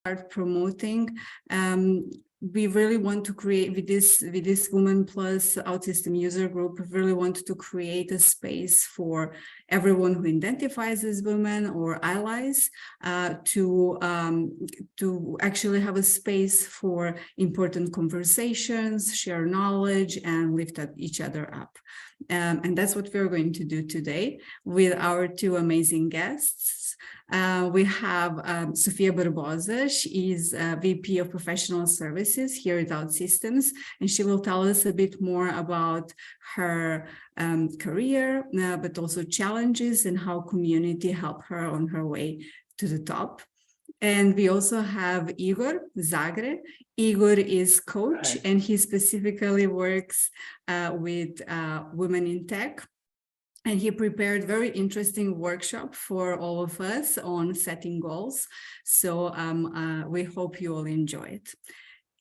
start promoting. We really want to create with this Women Plus OutSystem user group, we really want to create a space for everyone who identifies as women or allies to actually have a space for important conversations, share knowledge, and lift each other up. And that's what we're going to do today with our two amazing guests. We have Sofia Barbosa. She is VP of Professional Services here at OutSystems, and she will tell us a bit more about her career, but also challenges and how community helped her on her way to the top. And we also have Igor Zagre. Igor is coach, and he specifically works with women in tech. And he prepared very interesting workshop for all of us on setting goals. So we hope you all enjoy it.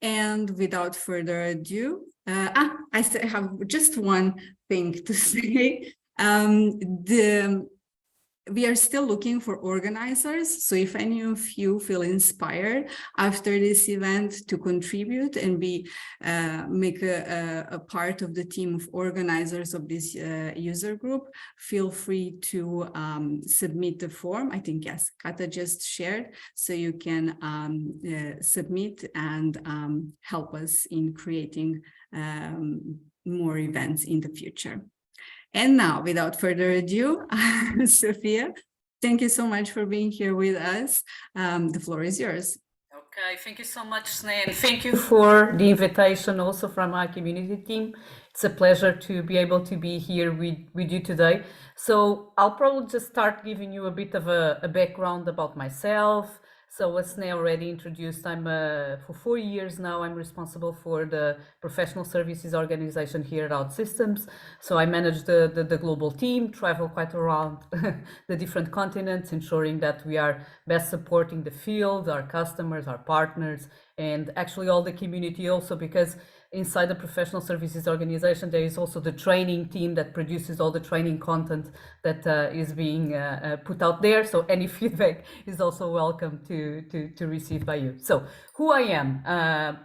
And without further ado, I have just one thing to say. We are still looking for organizers. So if any of you feel inspired after this event to contribute and make a part of the team of organizers of this user group, feel free to submit the form. I think, yes, Kata just shared, so you can submit and help us in creating more events in the future. And now, without further ado, Sofia, thank you so much for being here with us. The floor is yours. Okay, thank you so much, Sneh, and thank you for the invitation also from our community team. It's a pleasure to be able to be here with you today. So I'll probably just start giving you a bit of a background about myself. So as Sneh already introduced, I'm for 4 years now, I'm responsible for the professional services organization here at OutSystems. So I manage the global team, travel quite around the different continents, ensuring that we are best supporting the field, our customers, our partners, and actually all the community also, because inside the professional services organization, there is also the training team that produces all the training content that is being put out there. So any feedback is also welcome to receive by you. So who I am,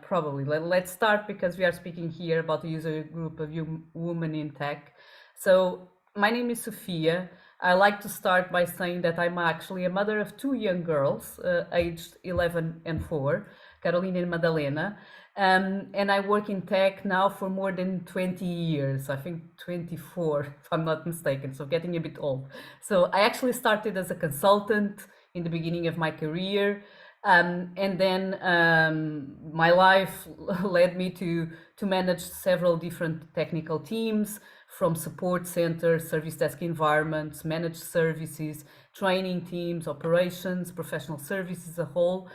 probably, let's start, because we are speaking here about the user group of women in tech. So my name is Sofia. I like to start by saying that I'm actually a mother of 2 young girls, aged 11 and 4, Carolina and Madalena. And I work in tech now for more than 20 years, I think 24, if I'm not mistaken, so getting a bit old. So I actually started as a consultant in the beginning of my career. And then my life led me to manage several different technical teams, from support centers, service desk environments, managed services, training teams, operations, professional services as a whole.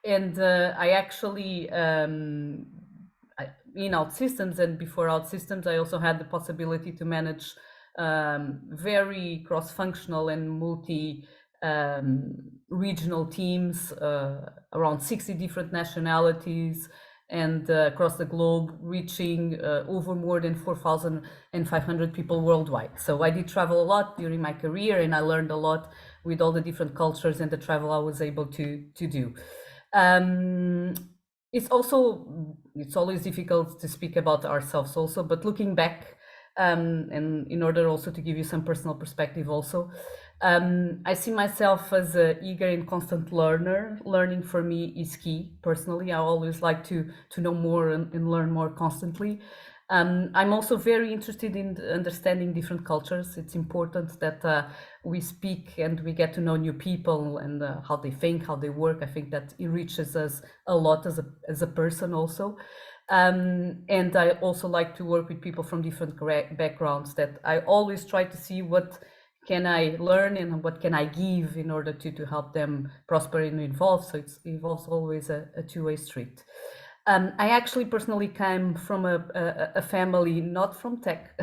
And I actually, in OutSystems and before OutSystems, I also had the possibility to manage very cross-functional and multi-regional teams, around 60 different nationalities, and across the globe, reaching over more than 4,500 people worldwide. So I did travel a lot during my career, and I learned a lot with all the different cultures and the travel I was able to do. It's always difficult to speak about ourselves also, but looking back, and in order also to give you some personal perspective also, I see myself as an eager and constant learner. Learning for me is key. Personally, I always like to know more and learn more constantly. I'm also very interested in understanding different cultures. It's important that we speak and we get to know new people and how they think, how they work. I think that enriches us a lot as a person also. And I also like to work with people from different backgrounds, that I always try to see what can I learn and what can I give in order to help them prosper and evolve. So it involves always a two-way street. I actually personally came from a family not from tech.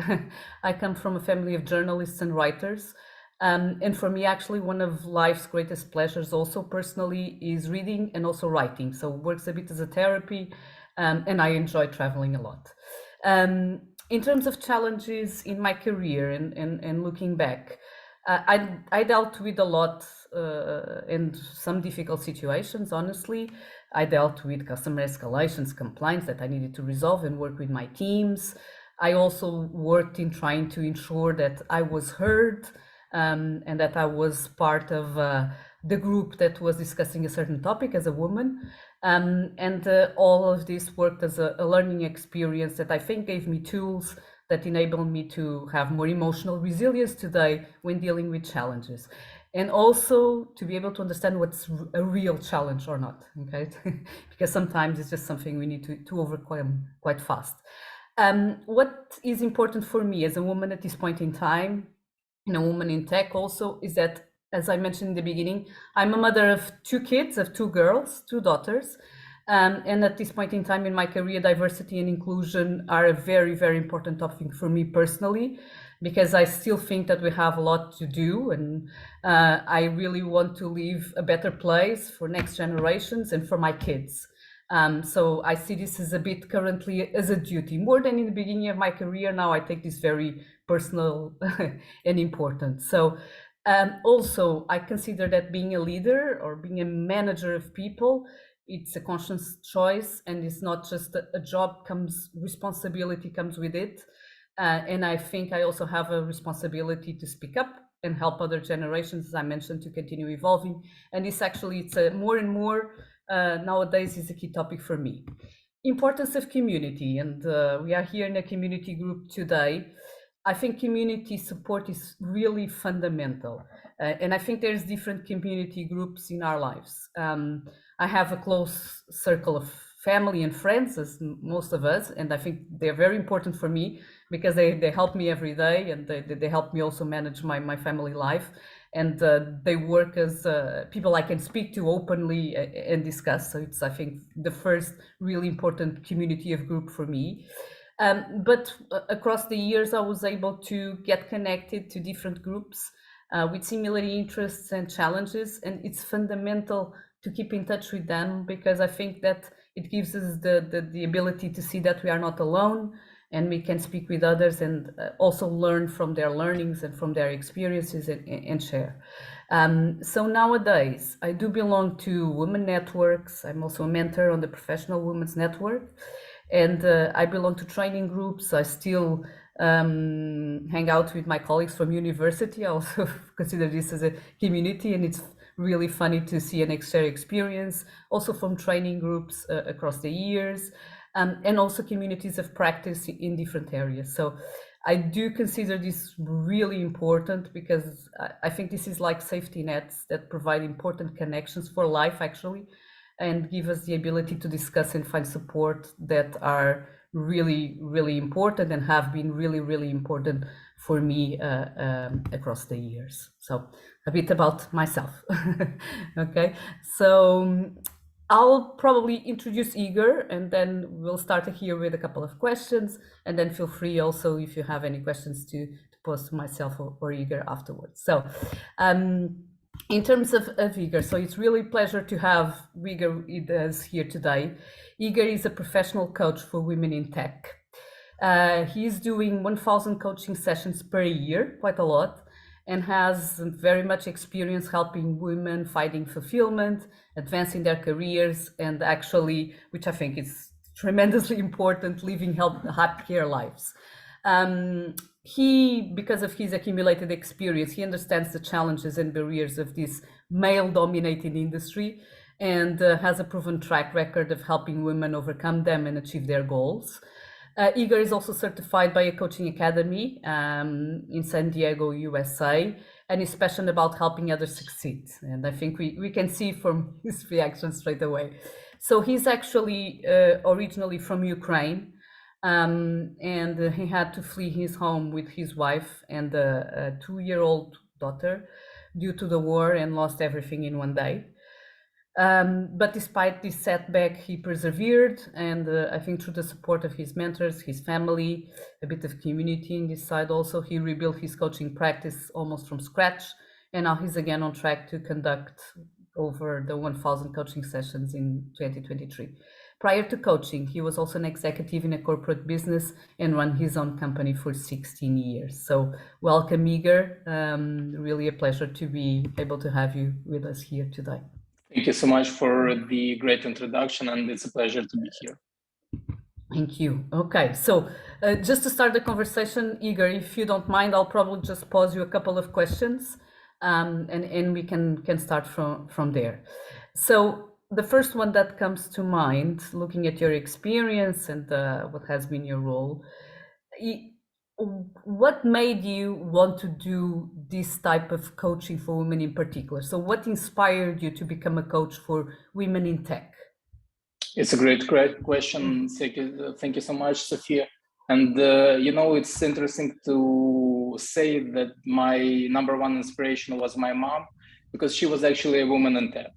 I come from a family of journalists and writers. And for me, actually, one of life's greatest pleasures also personally is reading and also writing. So it works a bit as a therapy, and I enjoy traveling a lot. In terms of challenges in my career and looking back, I dealt with a lot and some difficult situations, honestly. I dealt with customer escalations, complaints that I needed to resolve and work with my teams. I also worked in trying to ensure that I was heard, and that I was part of the group that was discussing a certain topic as a woman. And all of this worked as a learning experience that I think gave me tools that enabled me to have more emotional resilience today when dealing with challenges. And also to be able to understand what's a real challenge or not, okay? Because sometimes it's just something we need to overcome quite fast. What is important for me as a woman at this point in time, and a woman in tech also, is that, as I mentioned in the beginning, I'm a mother of 2 kids, of 2 girls, 2 daughters. And at this point in time in my career, diversity and inclusion are a very, very important topic for me personally, because I still think that we have a lot to do, and I really want to leave a better place for next generations and for my kids. So I see this as a bit currently as a duty, more than in the beginning of my career. Now I take this very personal and important. So also, I consider that being a leader or being a manager of people, it's a conscious choice, and it's not just a job. Responsibility comes with it. And I think I also have a responsibility to speak up and help other generations, as I mentioned, to continue evolving. And this actually, it's a more and more nowadays is a key topic for me. Importance of community, and we are here in a community group today. I think community support is really fundamental. And I think there's different community groups in our lives. I have a close circle of family and friends, as most of us, and I think they're very important for me because they help me every day, and they help me also manage my family life. And they work as people I can speak to openly and discuss. So it's, I think, the first really important community of group for me. But across the years, I was able to get connected to different groups with similar interests and challenges. And it's fundamental to keep in touch with them, because I think that it gives us the ability to see that we are not alone, and we can speak with others and also learn from their learnings and from their experiences and share. So nowadays, I do belong to women networks. I'm also a mentor on the Professional Women's Network, and I belong to training groups. I still hang out with my colleagues from university. I also consider this as a community, and it's really funny to see and share experience, also from training groups across the years, and also communities of practice in different areas. So I do consider this really important, because I think this is like safety nets that provide important connections for life, actually, and give us the ability to discuss and find support that are really, really important and have been really, really important for me across the years. So a bit about myself. Okay, so I'll probably introduce Igor, and then we'll start here with a couple of questions, and then feel free also if you have any questions to pose to myself or Igor afterwards. So in terms of Igor, so it's really a pleasure to have Igor with us here today. Igor is a professional coach for women in tech. He's doing 1,000 coaching sessions per year, quite a lot, and has very much experience helping women finding fulfillment, advancing their careers, and actually, which I think is tremendously important, living happier lives. Because of his accumulated experience, he understands the challenges and barriers of this male-dominated industry, and has a proven track record of helping women overcome them and achieve their goals. Igor is also certified by a coaching academy in San Diego, USA, and is passionate about helping others succeed. And I think we can see from his reaction straight away. So he's actually originally from Ukraine, and he had to flee his home with his wife and a 2-year-old daughter due to the war, and lost everything in one day. But despite this setback, he persevered, and I think through the support of his mentors, his family, a bit of community in this side also, he rebuilt his coaching practice almost from scratch, and now he's again on track to conduct over the 1,000 coaching sessions in 2023. Prior to coaching, he was also an executive in a corporate business and ran his own company for 16 years. So welcome, Igor. Really a pleasure to be able to have you with us here today. Thank you so much for the great introduction, and it's a pleasure to be here. Thank you. Okay, so just to start the conversation, Igor, if you don't mind, I'll probably just pose you a couple of questions, and we can start from there. So the first one that comes to mind, looking at your experience and what has been your role, what made you want to do this type of coaching for women in particular? So what inspired you to become a coach for women in tech? It's a great question. Thank you so much, Sofia. And it's interesting to say that my number one inspiration was my mom, because she was actually a woman in tech.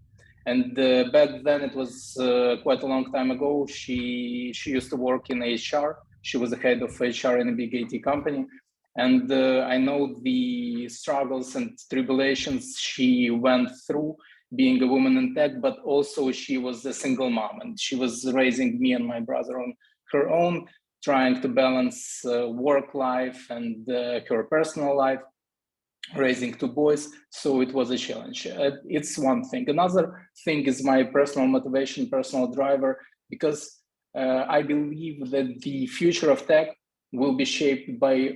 And back then, it was quite a long time ago. She used to work in HR. She was the head of HR in a big IT company. And I know the struggles and tribulations she went through being a woman in tech, but also she was a single mom, and she was raising me and my brother on her own, trying to balance work life and her personal life, raising two boys. So it was a challenge. It's one thing. Another thing is my personal motivation, personal driver, because I believe that the future of tech will be shaped by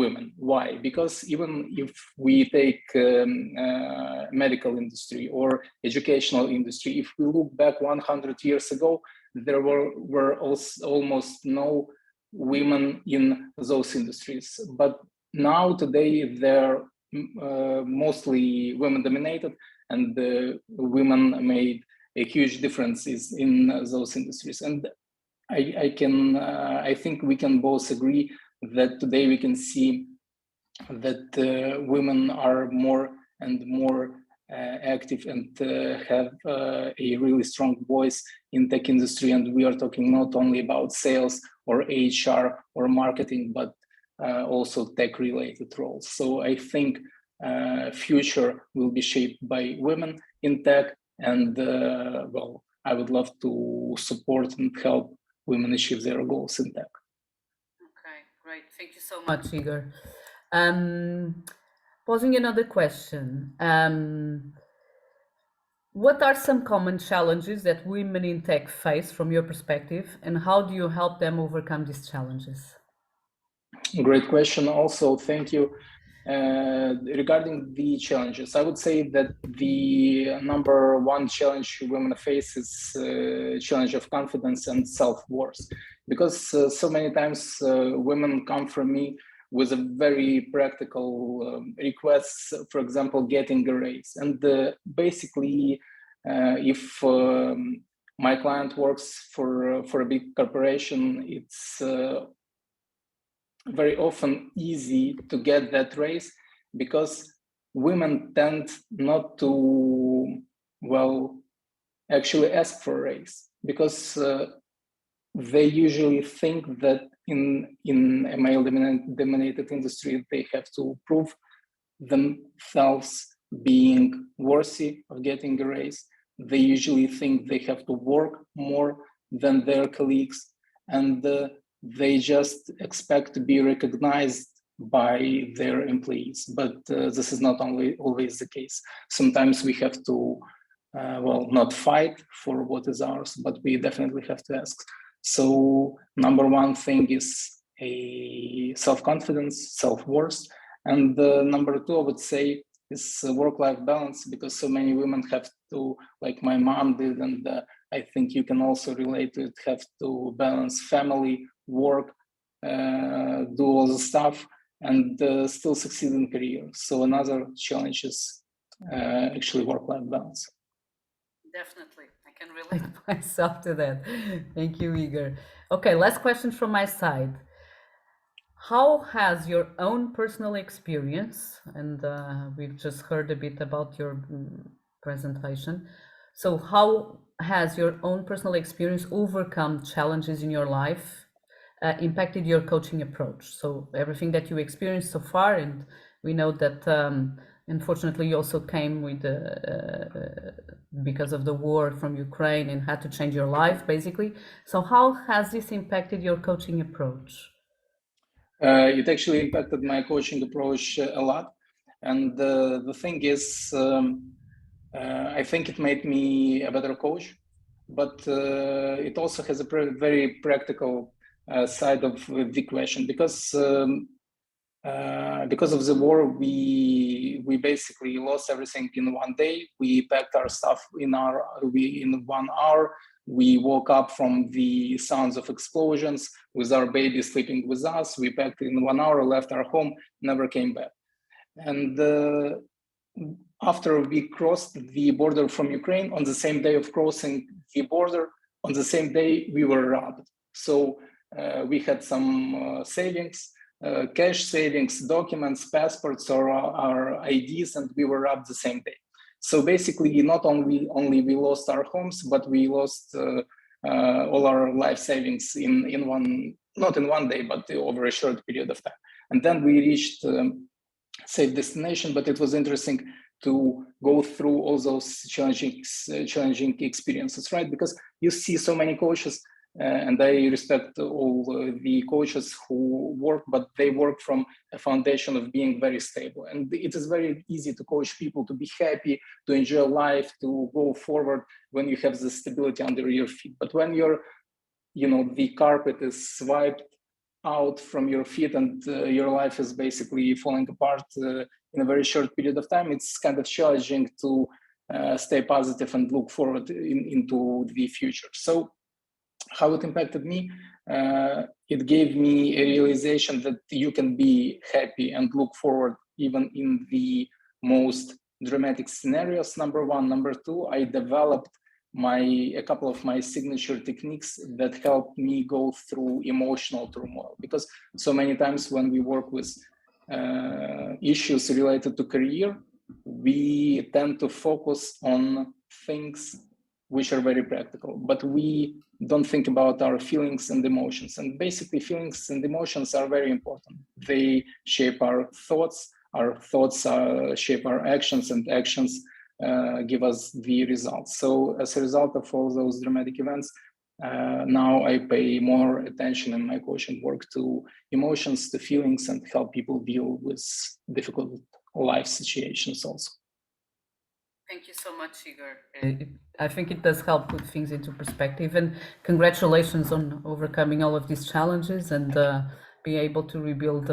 women. Why? Because even if we take medical industry or educational industry, if we look back 100 years ago, there were also almost no women in those industries. But now today they're mostly women dominated, and the women made a huge differences in those industries. And I think we can both agree that today we can see that women are more and more active and have a really strong voice in tech industry. And we are talking not only about sales or HR or marketing, but also tech related roles. So I think future will be shaped by women in tech, and I would love to support and help women achieve their goals in tech. Okay, great. Thank you so much, Igor. Posing another question. What are some common challenges that women in tech face from your perspective, and how do you help them overcome these challenges? Great question. Also, thank you. Regarding the challenges, I would say that the number one challenge women face is challenge of confidence and self-worth, because so many times women come from me with a very practical requests, for example, getting a raise. And basically, if my client works for a big corporation, it's very often easy to get that raise, because women tend not to, actually ask for a raise, because they usually think that in a male-dominated industry, they have to prove themselves being worthy of getting a raise. They usually think they have to work more than their colleagues, and they just expect to be recognized by their employees. But this is not always the case. Sometimes we have to, not fight for what is ours, but we definitely have to ask. So number one thing is a self-confidence, self-worth. And number two, I would say, is work-life balance, because so many women have to, like my mom did, and I think you can also relate to it, have to balance family, work, do all the stuff, and still succeed in career. So another challenge is actually work-life balance. Definitely, I can relate myself to that. Thank you, Igor. Okay, last question from my side. How has your own personal experience, and we've just heard a bit about your presentation, so how has your own personal experience overcome challenges in your life, impacted your coaching approach? So everything that you experienced so far, and we know that unfortunately you also came with because of the war from Ukraine and had to change your life basically. So how has this impacted your coaching approach? It actually impacted my coaching approach a lot. And the thing is, I think it made me a better coach, but it also has a very practical side of the question, because of the war, we basically lost everything in one day. We packed our stuff in 1 hour. We woke up from the sounds of explosions with our baby sleeping with us. We packed in 1 hour, left our home, never came back. And after we crossed the border from Ukraine, on the same day of crossing the border, on the same day we were robbed. So we had some savings, cash savings, documents, passports, or our IDs, and we were robbed the same day. So basically, not only we lost our homes, but we lost all our life savings in one, not in one day, but over a short period of time. And then we reached safe destination. But it was interesting to go through all those challenging experiences, right? Because you see so many coaches, and I respect all the coaches who work, but they work from a foundation of being very stable. And it is very easy to coach people to be happy, to enjoy life, to go forward when you have the stability under your feet. But when the carpet is swiped out from your feet and your life is basically falling apart in a very short period of time, it's kind of challenging to stay positive and look forward into the future. So how it impacted me, it gave me a realization that you can be happy and look forward even in the most dramatic scenarios, number one. Number two, I developed a couple of my signature techniques that helped me go through emotional turmoil, because so many times when we work with issues related to career, we tend to focus on things which are very practical, but we don't think about our feelings and emotions. And basically, feelings and emotions are very important. They shape our thoughts shape our actions, and actions give us the results. So as a result of all those dramatic events, now I pay more attention in my coaching work to emotions, to feelings, and help people deal with difficult life situations also. Thank you so much, Igor. I think it does help put things into perspective, and congratulations on overcoming all of these challenges and being able to rebuild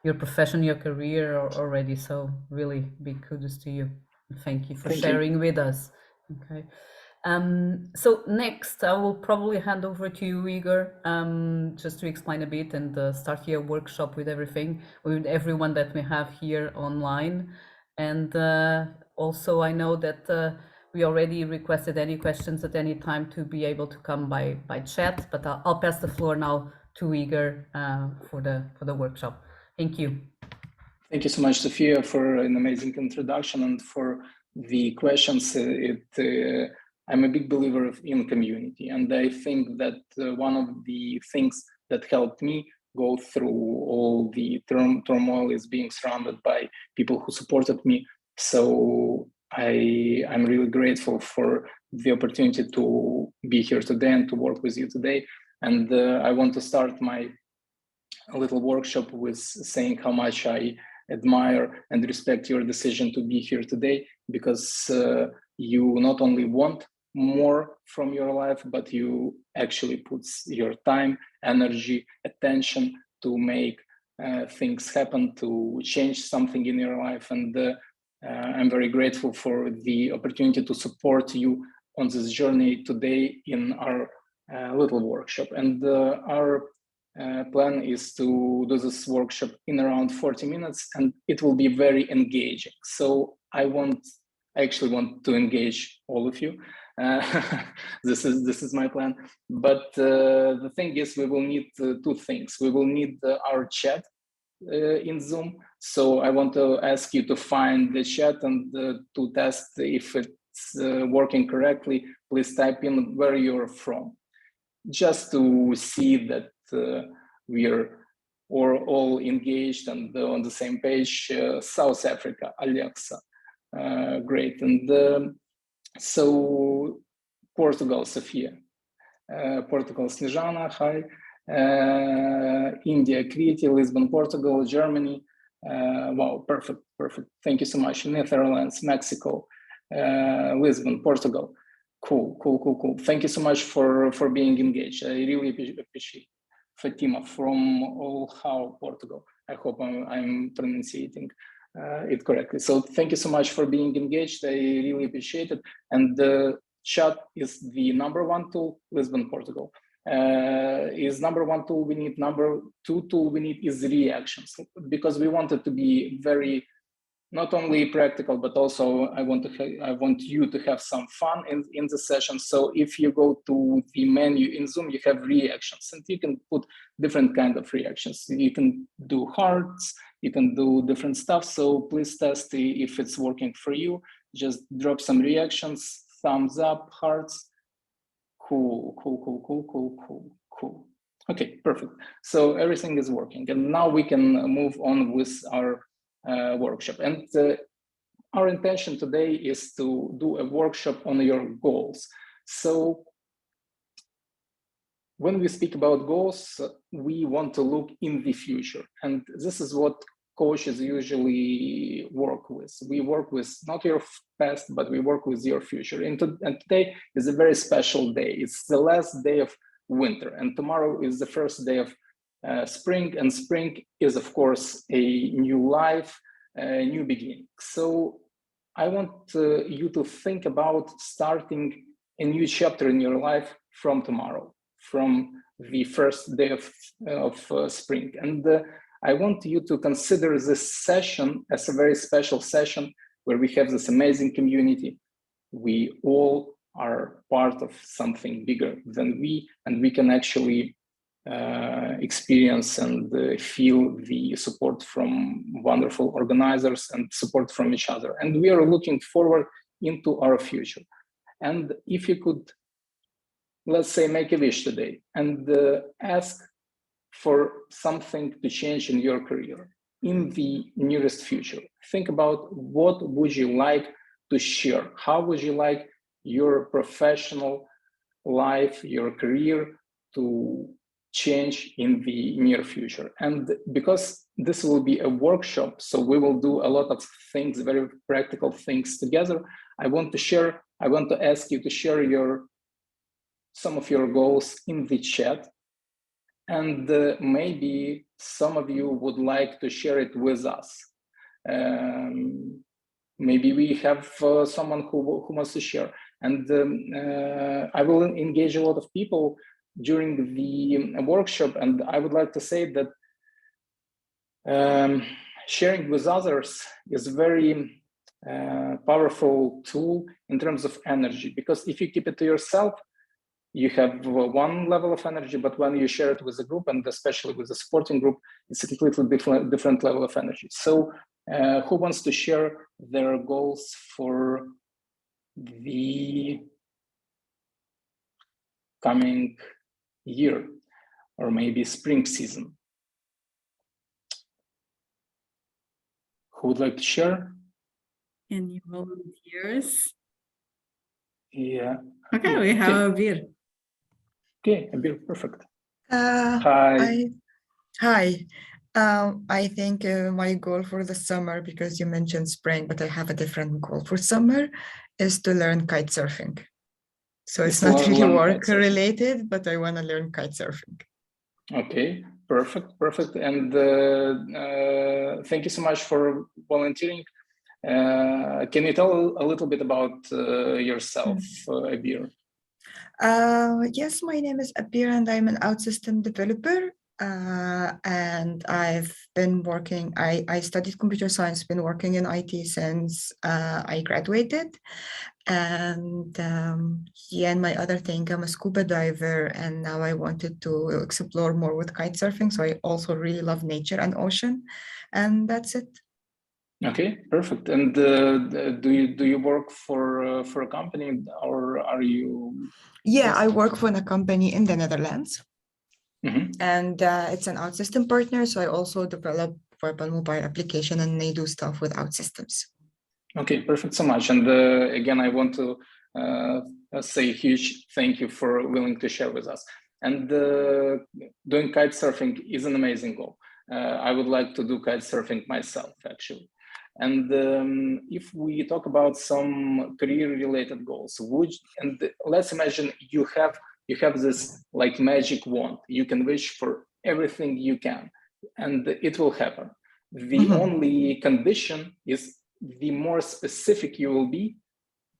your profession, your career already. So really big kudos to you. Thank you for sharing with us. Okay. So next, I will probably hand over to you, Igor, just to explain a bit and start here a workshop with everyone that we have here online. And also, I know that we already requested any questions at any time to be able to come by chat, but I'll pass the floor now to Igor for the workshop. Thank you. Thank you so much, Sofia, for an amazing introduction and for the questions. I'm a big believer in community, and I think that one of the things that helped me go through all the turmoil is being surrounded by people who supported me. So I'm really grateful for the opportunity to be here today and to work with you today. And I want to start my little workshop with saying how much I admire and respect your decision to be here today, because you not only want more from your life, but you actually put your time, energy, attention to make things happen, to change something in your life. And I'm very grateful for the opportunity to support you on this journey today in our little workshop. And our plan is to do this workshop in around 40 minutes, and it will be very engaging. So I actually want to engage all of you. This is my plan. But the thing is, we will need two things. We will need our chat in Zoom. So I want to ask you to find the chat and to test if it's working correctly. Please type in where you're from, just to see that we are or all engaged and on the same page. South Africa, Alexa, great. And so Portugal, Sofia. Portugal, Snezhana, hi. India, Kriti, Lisbon, Portugal, Germany. Wow, perfect, perfect. Thank you so much. Netherlands, Mexico, Lisbon, Portugal. Cool, cool, cool, cool. Thank you so much for being engaged. I really appreciate. Fatima from Olhau, Portugal. I hope I'm pronouncing it correctly. So thank you so much for being engaged. I really appreciate it. And the chat is the #1 tool. Lisbon, Portugal is #1 tool. We need #2 tool. We need is reactions, because we want it to be very not only practical, but also I want you to have some fun in the session. So if you go to the menu in Zoom, you have reactions, and you can put different kind of reactions. You can do hearts, you can do different stuff. So please test if it's working for you. Just drop some reactions, thumbs up, hearts. Cool, cool, cool, cool, cool, cool, cool. Okay, perfect. So everything is working, and now we can move on with our workshop. And our intention today is to do a workshop on your goals. So when we speak about goals, we want to look in the future, and this is what coaches usually work with. We work with not your past, but we work with your future. And today is a very special day. It's the last day of winter, and tomorrow is the first day of spring, and spring is, of course, a new life, a new beginning. So I want you to think about starting a new chapter in your life from tomorrow, from the first day of spring. And I want you to consider this session as a very special session where we have this amazing community. We all are part of something bigger than we, and we can actually experience and feel the support from wonderful organizers and support from each other. And we are looking forward into our future. And if you could, let's say, make a wish today and ask for something to change in your career in the nearest future. Think about what would you like to share? How would you like your professional life, your career to change in the near future? And because this will be a workshop, so we will do a lot of things, very practical things together. I want to ask you to share some of your goals in the chat. And maybe some of you would like to share it with us. Maybe we have someone who wants to share. And I will engage a lot of people during the workshop. And I would like to say that sharing with others is a very powerful tool in terms of energy, because if you keep it to yourself, you have one level of energy, but when you share it with a group, and especially with a supporting group, it's a completely different level of energy. So who wants to share their goals for the coming year, or maybe spring season? Who would like to share? Any volunteers? Yeah. Okay, we have Abir. Okay, Abir, perfect. Hi. Hi. I think my goal for the summer, because you mentioned spring, but I have a different goal for summer, is to learn kite surfing. So it's not really work related, but I want to learn kite surfing. Okay, perfect, perfect. And thank you so much for volunteering. Can you tell a little bit about yourself, Abir? Yes, my name is Abir and I'm an OutSystems developer. And I've been working, I studied computer science, been working in IT since I graduated. And yeah, and my other thing, I'm a scuba diver, and now I wanted to explore more with kite surfing. So I also really love nature and ocean, and that's it. Okay, perfect. And do you work for a company, or are you? Yeah, I work for a company in the Netherlands. and it's an OutSystem partner. So I also develop web and mobile application, and they do stuff with OutSystems. Okay, perfect so much. And again, I want to say a huge thank you for willing to share with us. And doing kite surfing is an amazing goal. I would like to do kite surfing myself, actually. And if we talk about some career-related goals, let's imagine you have this like magic wand. You can wish for everything you can, and it will happen. The only condition is the more specific you will be,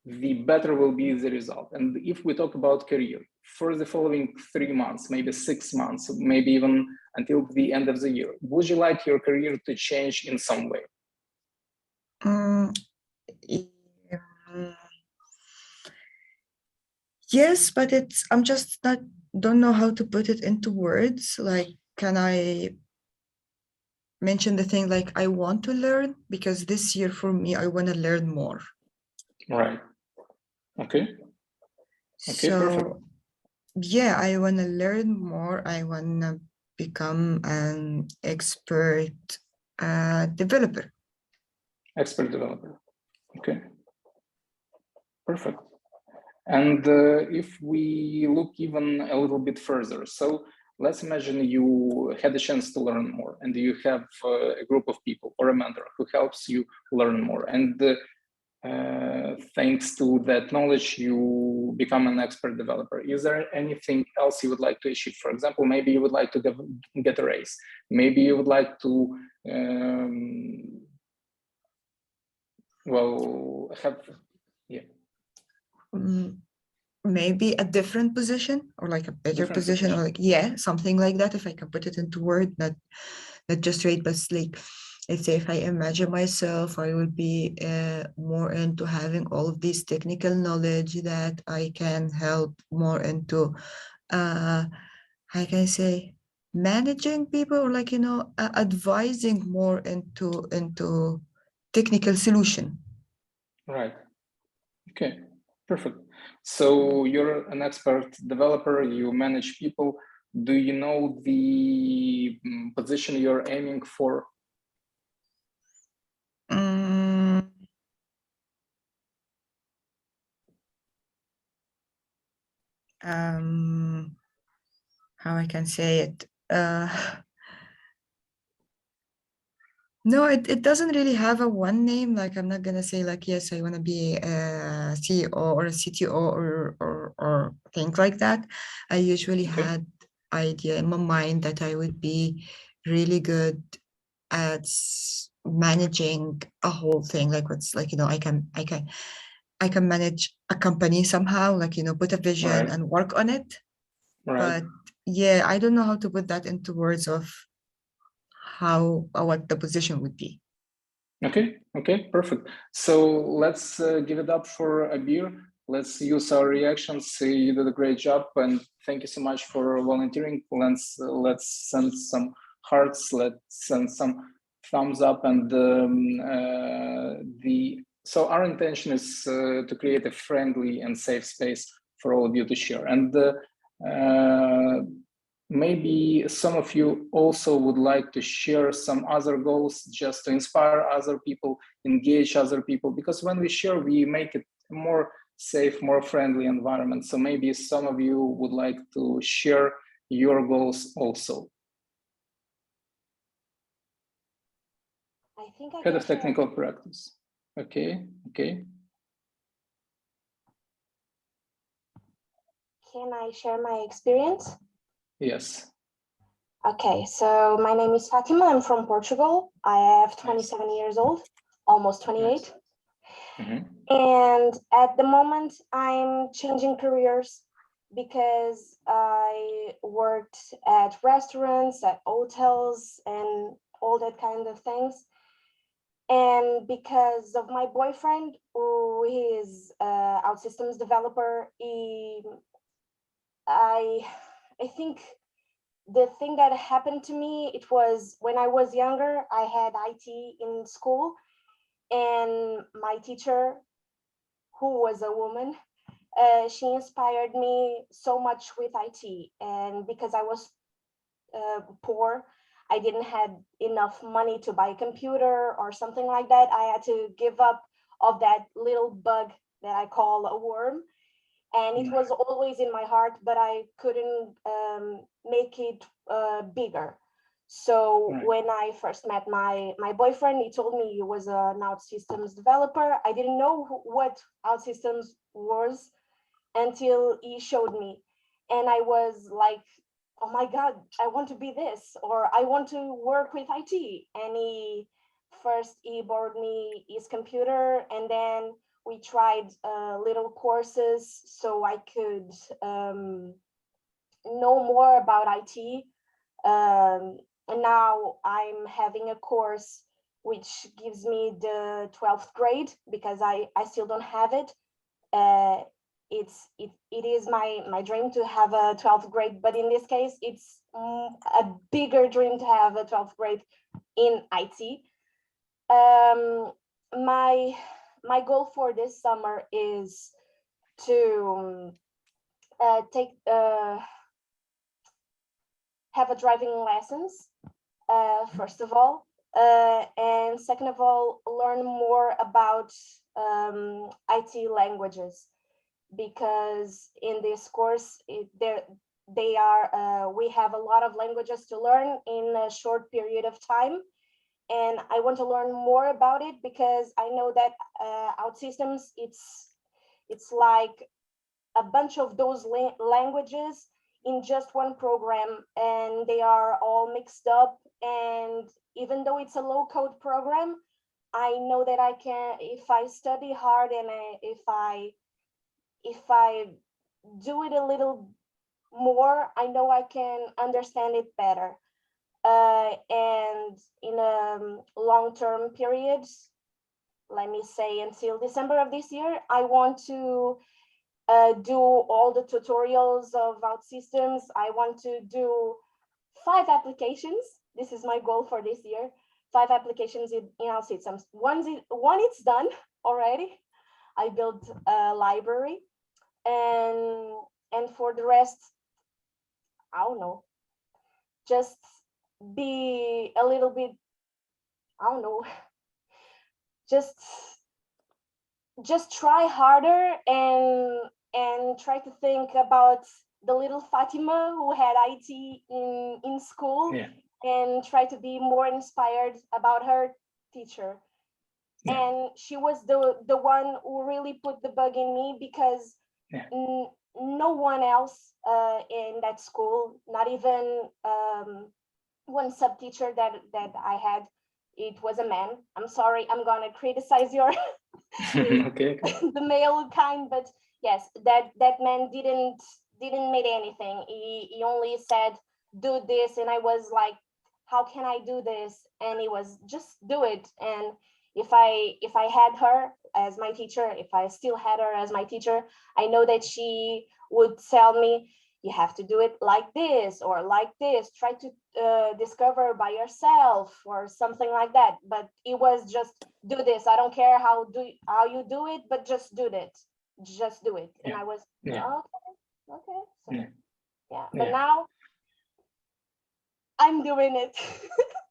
the better will be the result. And if we talk about career, for the following 3 months, maybe 6 months, maybe even until the end of the year, would you like your career to change in some way? Yes, but I'm just don't know how to put it into words. Like, can I mention the thing like I want to learn? Because this year for me, I want to learn more. Right. Okay. Okay, so, perfect. Yeah, I want to learn more. I want to become an expert developer. Expert developer. Okay. Perfect. And if we look even a little bit further, so let's imagine you had a chance to learn more, and you have a group of people or a mentor who helps you learn more. And thanks to that knowledge, you become an expert developer. Is there anything else you would like to achieve? For example, maybe you would like to get a raise. Maybe you would like to, Maybe a different position or like a better position, or like, yeah, something like that. If I can put it into word, not just right, but like, let's say if I imagine myself, I will be more into having all of these technical knowledge that I can help more into, how can I say, managing people, or like, advising more into technical solution. Right. Okay, perfect. So you're an expert developer, you manage people. Do you know the position you're aiming for? How I can say it? No, it doesn't really have a one name. Like, I'm not gonna say like, yes, I want to be a CEO or a CTO or things like that. I usually had idea in my mind that I would be really good at managing a whole thing. Like, what's like, I can manage a company somehow, like, put a vision and work on it. But yeah, I don't know how to put that into words of what the position would be. Okay, perfect. So let's give it up for Abir. Let's use our reactions. You did a great job, and thank you so much for volunteering. Let's send some hearts. Let's send some thumbs up. And so our intention is to create a friendly and safe space for all of you to share. And maybe some of you also would like to share some other goals just to inspire other people, engage other people, because when we share, we make it a more safe, more friendly environment. So maybe some of you would like to share your goals also. I think I Head of technical practice. Okay. Can I share my experience? Yes. Okay, so my name is Fatima. I'm from Portugal. I have 27 years old, almost 28. And at the moment, I'm changing careers because I worked at restaurants, at hotels, and all that kind of things. And because of my boyfriend, who is an OutSystems developer, I think the thing that happened to me, it was when I was younger, I had IT in school, and my teacher, who was a woman, she inspired me so much with IT. And because I was poor. I didn't have enough money to buy a computer or something like that. I had to give up of that little bug that I call a worm. And it was always in my heart, but I couldn't make it bigger. So when I first met my boyfriend, he told me he was an OutSystems developer. I didn't know what OutSystems was until he showed me. And I was like, oh my God, I want to be this, or I want to work with IT. And he borrowed me his computer, and then we tried little courses so I could know more about IT. And now I'm having a course which gives me the 12th grade because I still don't have it. It is my dream to have a 12th grade, but in this case, it's a bigger dream to have a 12th grade in IT. My goal for this summer is to have a driving lessons, first of all, and second of all, learn more about IT languages, because in this course we have a lot of languages to learn in a short period of time. And I want to learn more about it because I know that OutSystems, it's like a bunch of those languages in just one program, and they are all mixed up. And even though it's a low-code program, I know that I can, if I study hard and if I do it a little more, I know I can understand it better. And in a long-term period, let me say until December of this year, I want to do all the tutorials of OutSystems. I want to do 5 applications. This is my goal for this year. 5 applications in OutSystems. One it's done already. I built a library, and for the rest, I don't know, just be a little bit, I don't know, just try harder and try to think about the little Fatima who had IT in school, and try to be more inspired about her teacher. And she was the one who really put the bug in me, because no one else in that school, not even one sub teacher that I had, it was a man. I'm sorry, I'm gonna criticize your the male kind, but yes, that man didn't make anything. He only said, do this, and I was like, how can I do this? And he was, just do it. And if I had her as my teacher, if I still had her as my teacher, I know that she would tell me, you have to do it like this or like this, try to discover by yourself or something like that. But it was just, do this, I don't care how you do it, but just do it, just do it. And I was okay. So, but now I'm doing it.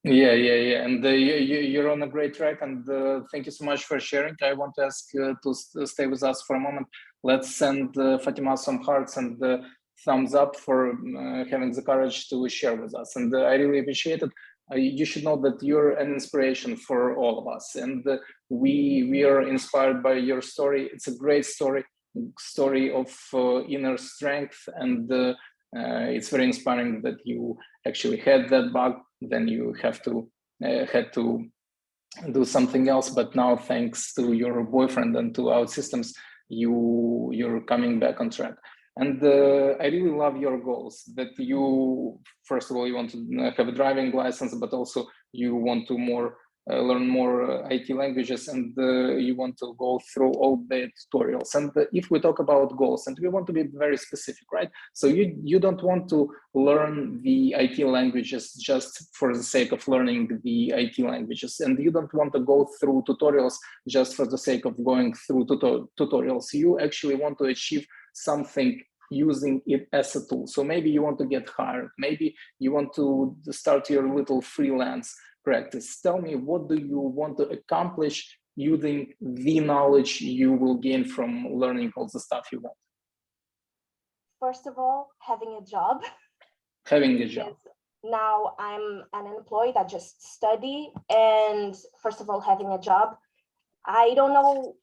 And you're on a great track, and thank you so much for sharing. I want to ask to stay with us for a moment. Let's send Fatima some hearts and thumbs up for having the courage to share with us, and I really appreciate it. You should know that you're an inspiration for all of us, and we are inspired by your story. It's a great story of inner strength, and it's very inspiring that you actually had that bug, then you had to do something else, but now thanks to your boyfriend and to OutSystems, you're coming back on track. And I really love your goals, that you, first of all, you want to have a driving license, but also you want to learn more IT languages, and you want to go through all the tutorials. And if we talk about goals, and we want to be very specific, right? So you don't want to learn the IT languages just for the sake of learning the IT languages, and you don't want to go through tutorials just for the sake of going through tutorials. You actually want to achieve something using it as a tool. So maybe you want to get hired, maybe you want to start your little freelance practice. Tell me, what do you want to accomplish using the knowledge you will gain from learning all the stuff you want? First of all, having a job. Having a job. Now I'm unemployed, I just study, and first of all, having a job. I don't know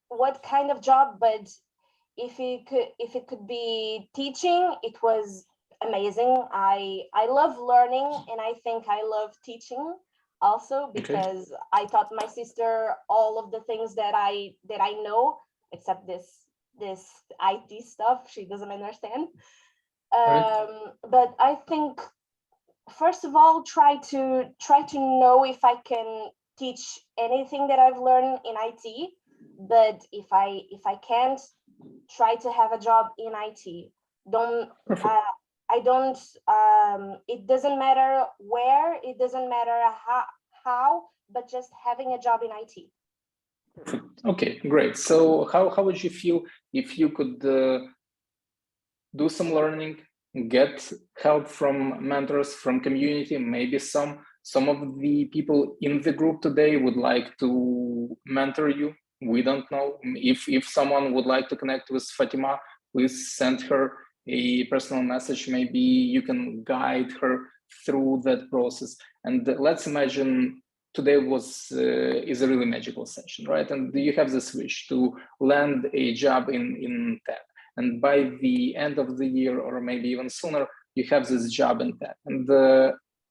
what kind of job, but if it could be teaching, it was amazing. I love learning, and I think I love teaching also, because I taught my sister all of the things that I know, except this IT stuff she doesn't understand. But I think, first of all, try to know if I can teach anything that I've learned in IT. But if I can't, try to have a job in IT. I don't. It doesn't matter where. It doesn't matter how. But just having a job in IT. Okay, great. So how would you feel if you could do some learning, get help from mentors, from community? Maybe some of the people in the group today would like to mentor you. We don't know. If someone would like to connect with Fatima, please send her a personal message. Maybe you can guide her through that process. And let's imagine today is a really magical session, right? And you have this wish to land a job in tech. And by the end of the year, or maybe even sooner, you have this job in tech. And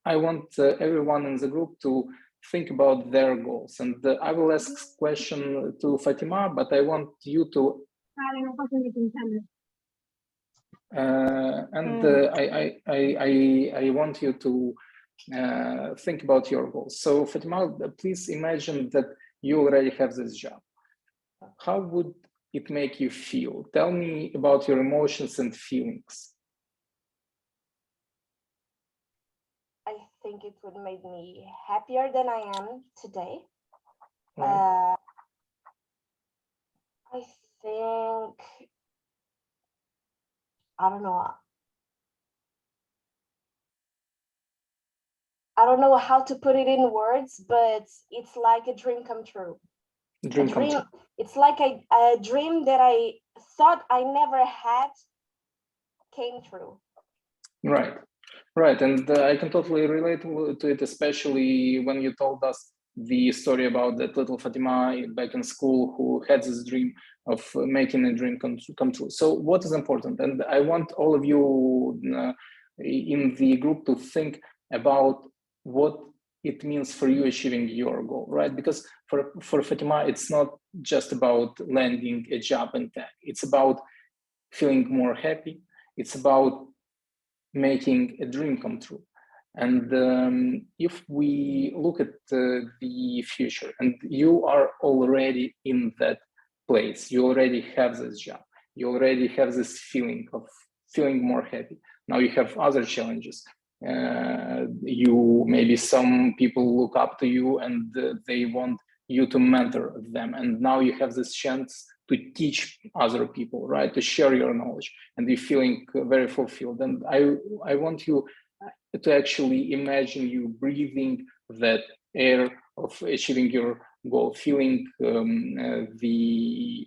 I want everyone in the group to think about their goals. And I will ask question to Fatima, but I want you to. I want you to think about your goals. So Fatima, please imagine that you already have this job. How would it make you feel? Tell me about your emotions and feelings. I think it would make me happier than I am today. Right. I think, I don't know. I don't know how to put it in words, but it's like a dream come true. It's like a dream that I thought I never had came true. Right. And I can totally relate to it, especially when you told us the story about that little Fatima back in school who had this dream of making a dream come true. So what is important? And I want all of you in the group to think about what it means for you achieving your goal, right? Because for Fatima, it's not just about landing a job in tech. It's about feeling more happy. It's about making a dream come true. And if we look at the future, and you are already in that place, you already have this job, you already have this feeling of feeling more happy. Now you have other challenges. Maybe some people look up to you and they want you to mentor them. And now you have this chance to teach other people, right? To share your knowledge, and you're feeling very fulfilled. And I want you to actually imagine you breathing that air of achieving your goal, feeling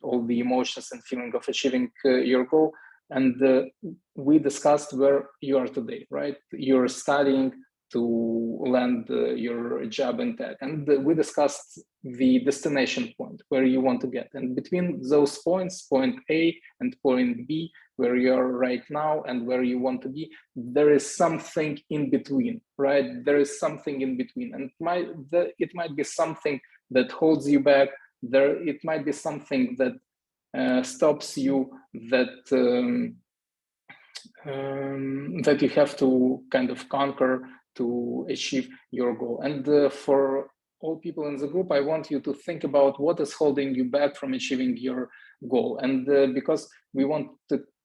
all the emotions and feeling of achieving your goal. And we discussed where you are today, right? You're studying to land your job in tech. And we discussed the destination point, where you want to get. And between those points, point A and point B, where you are right now and where you want to be, there is something in between, right? There is something in between. And it might be something that holds you back. It might be something that stops you, that you have to kind of conquer to achieve your goal. And for all people in the group, I want you to think about what is holding you back from achieving your goal. And because we want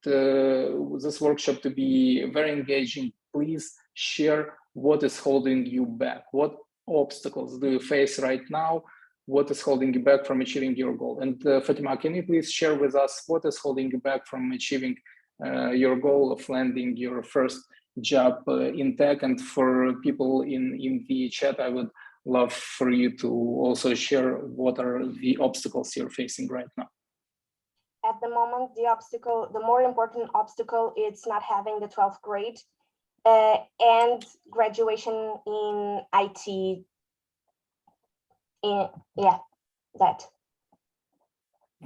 this workshop to be very engaging, please share what is holding you back. What obstacles do you face right now what is holding you back from achieving your goal. And Fatima, can you please share with us what is holding you back from achieving your goal of landing your first job in tech? And for people in the chat, I would love for you to also share what are the obstacles you're facing right now. At the moment, the more important obstacle is not having the 12th grade and graduation in IT. That.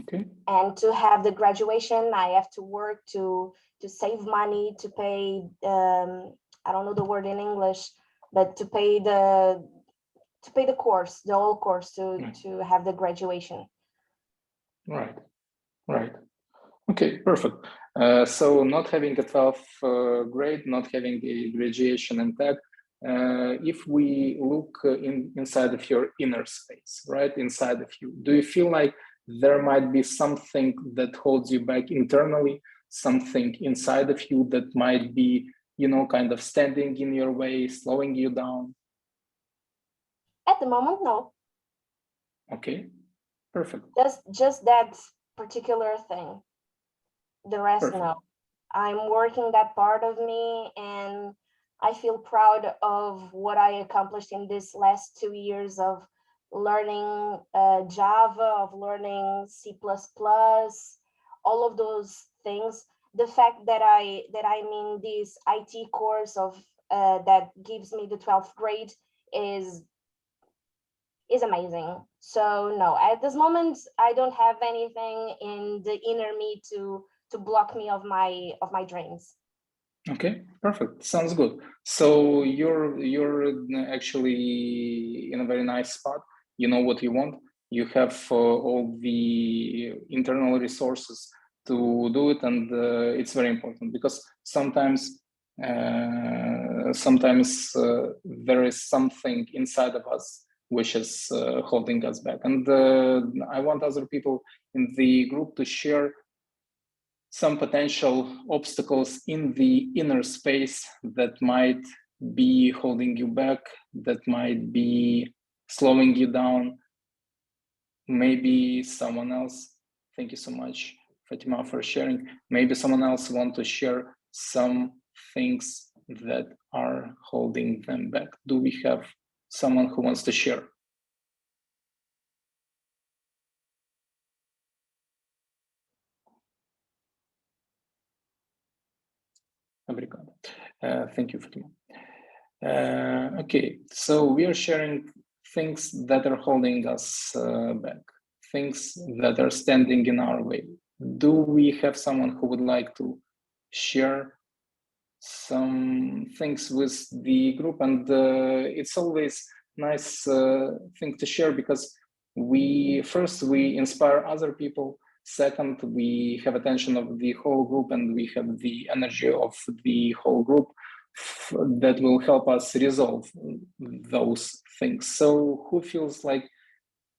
Okay. And to have the graduation, I have to work to save money, to pay, I don't know the word in English, but to pay the course, the whole course to have the graduation. Right. Okay, perfect. So not having a 12th grade, not having a graduation in tech, if we look inside of your inner space, right, inside of you, do you feel like there might be something that holds you back internally, something inside of you that might be, kind of standing in your way, slowing you down? At the moment, no. Okay, perfect. Just that particular thing. The rest, perfect. No. I'm working that part of me, and I feel proud of what I accomplished in this last 2 years of learning Java, of learning C++, all of those things. The fact that I'm in this IT course of that gives me the 12th grade is amazing. So no, at this moment, I don't have anything in the inner me to block me of my dreams. Okay, perfect. Sounds good. So you're actually in a very nice spot. You know what you want. You have all the internal resources to do it, and it's very important because sometimes there is something inside of us which is holding us back. And I want other people in the group to share some potential obstacles in the inner space that might be holding you back, that might be slowing you down. Maybe someone else, thank you so much, Fatima, for sharing. Maybe someone else wants to share some things that are holding them back. Do we have someone who wants to share? Thank you, Fatima. Okay, so we are sharing things that are holding us back, things that are standing in our way. Do we have someone who would like to share some things with the group? And it's always nice thing to share because we inspire other people. Second, we have attention of the whole group, and we have the energy of the whole group that will help us resolve those things. So who feels like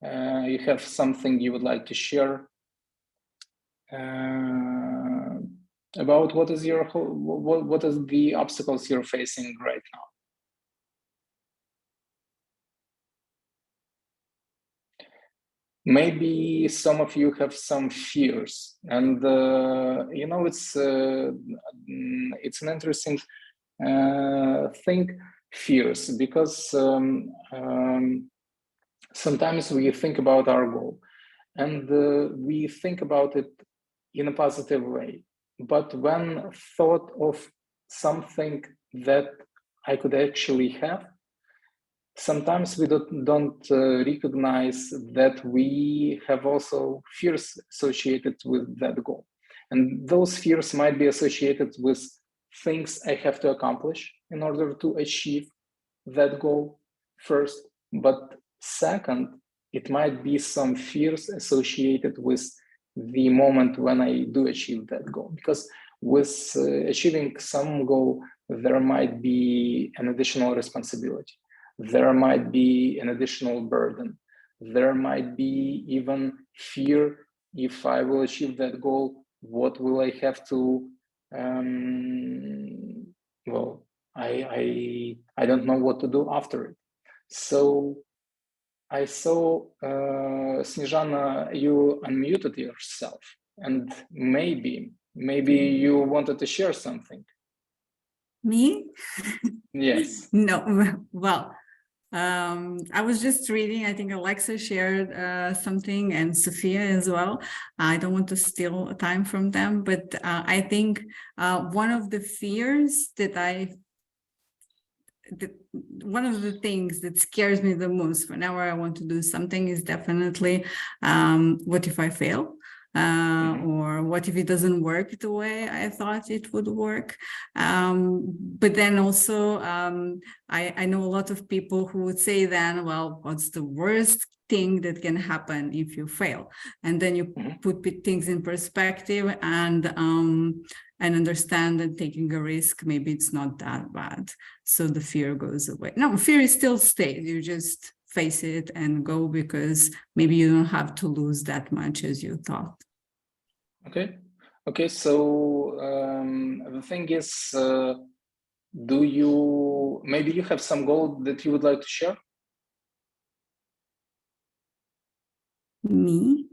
you have something you would like to share about what is the obstacles you're facing right now? Maybe some of you have some fears, and it's an interesting thing, fears, because sometimes we think about our goal and we think about it in a positive way, but when thought of something that I could actually have, sometimes we don't recognize that we have also fears associated with that goal. And those fears might be associated with things I have to accomplish in order to achieve that goal first. But second, it might be some fears associated with the moment when I do achieve that goal. Because with achieving some goal, there might be an additional responsibility. There might be an additional burden. There might be even fear. If I will achieve that goal, what will I have to, I don't know what to do after it. So I saw, Snezhana, you unmuted yourself, and maybe you wanted to share something. Me? Yes. No, well, I was just reading, I think Alexa shared something and Sophia as well. I don't want to steal time from them, but I think one of the fears that one of the things that scares me the most whenever I want to do something is definitely what if I fail? Or what if it doesn't work the way I thought it would work? But then also, I know a lot of people who would say then, well, what's the worst thing that can happen if you fail? And then you put things in perspective and understand that taking a risk, maybe it's not that bad. So the fear goes away. No, fear still stays. You just face it and go, because maybe you don't have to lose that much as you thought. Okay, so the thing is, maybe you have some goal that you would like to share? Me?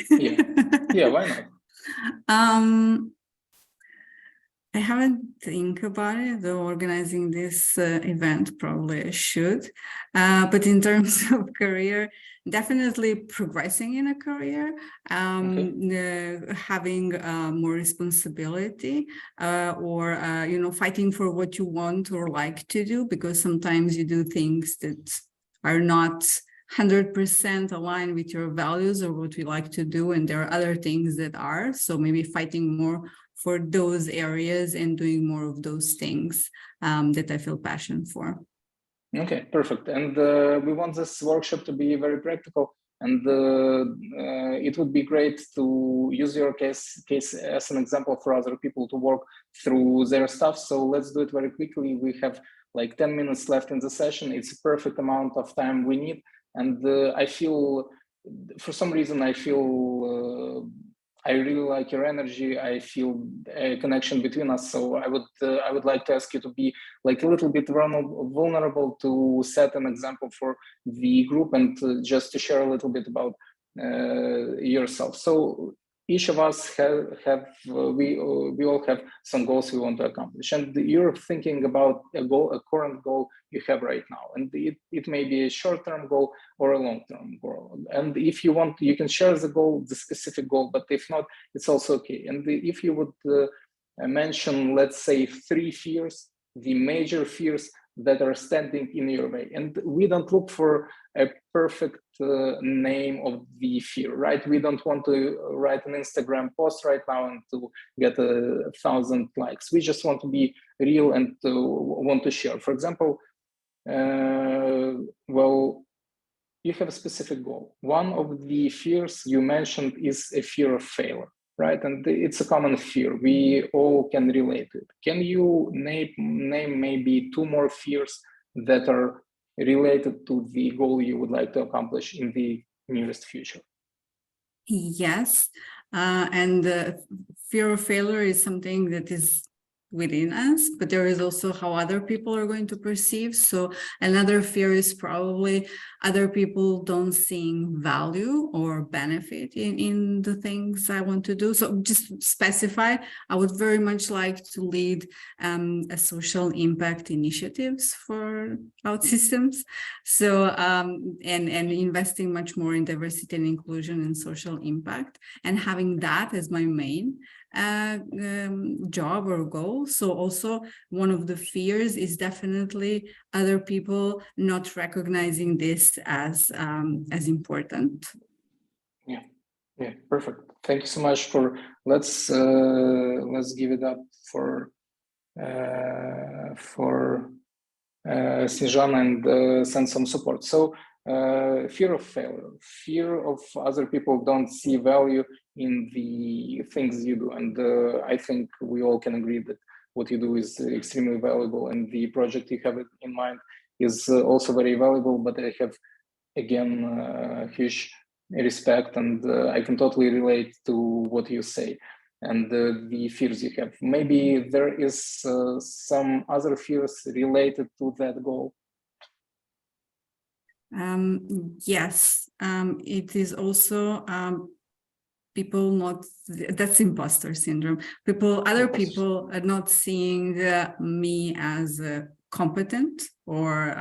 Yeah, why not? I haven't think about it, though organizing this event probably I should. But in terms of career, definitely progressing in a career, having more responsibility, or fighting for what you want or like to do, because sometimes you do things that are not 100% aligned with your values or what we like to do, and there are other things that are. So maybe fighting more for those areas and doing more of those things that I feel passion for. Okay, perfect. And we want this workshop to be very practical, and it would be great to use your case as an example for other people to work through their stuff. So let's do it very quickly. We have like 10 minutes left in the session. It's a perfect amount of time we need. And I feel, for some reason, I really like your energy. I feel a connection between us. So I would like to ask you to be like a little bit vulnerable, to set an example for the group, and just to share a little bit about yourself. So each of us we all have some goals we want to accomplish, and you're thinking about a current goal you have right now, and it may be a short-term goal or a long-term goal. And if you want, you can share the specific goal, but if not, it's also okay. And if you would mention, let's say, 3 fears, the major fears that are standing in your way. And we don't look for a perfect name of the fear, right? We don't want to write an Instagram post right now and to get 1,000 likes. We just want to be real and want to share. For example, well, you have a specific goal. One of the fears you mentioned is a fear of failure, right? And it's a common fear. We all can relate to it. Can you name maybe 2 more fears that are related to the goal you would like to accomplish in the nearest future? Yes, and fear of failure is something that is within us, but there is also how other people are going to perceive. So another fear is probably other people don't seeing value or benefit in the things I want to do. So just specify, I would very much like to lead a social impact initiatives for OutSystems. So and investing much more in diversity and inclusion and social impact, and having that as my main job or goal. So also one of the fears is definitely other people not recognizing this as important. Yeah, perfect. Thank you so much for let's give it up for Snezhana and send some support. So fear of failure, fear of other people don't see value in the things you do. And I think we all can agree that what you do is extremely valuable, and the project you have in mind is also very valuable. But I have, again, huge respect, and I can totally relate to what you say and the fears you have. Maybe there is some other fears related to that goal. Yes, it is also people not, that's imposter syndrome. Other people are not seeing me as competent or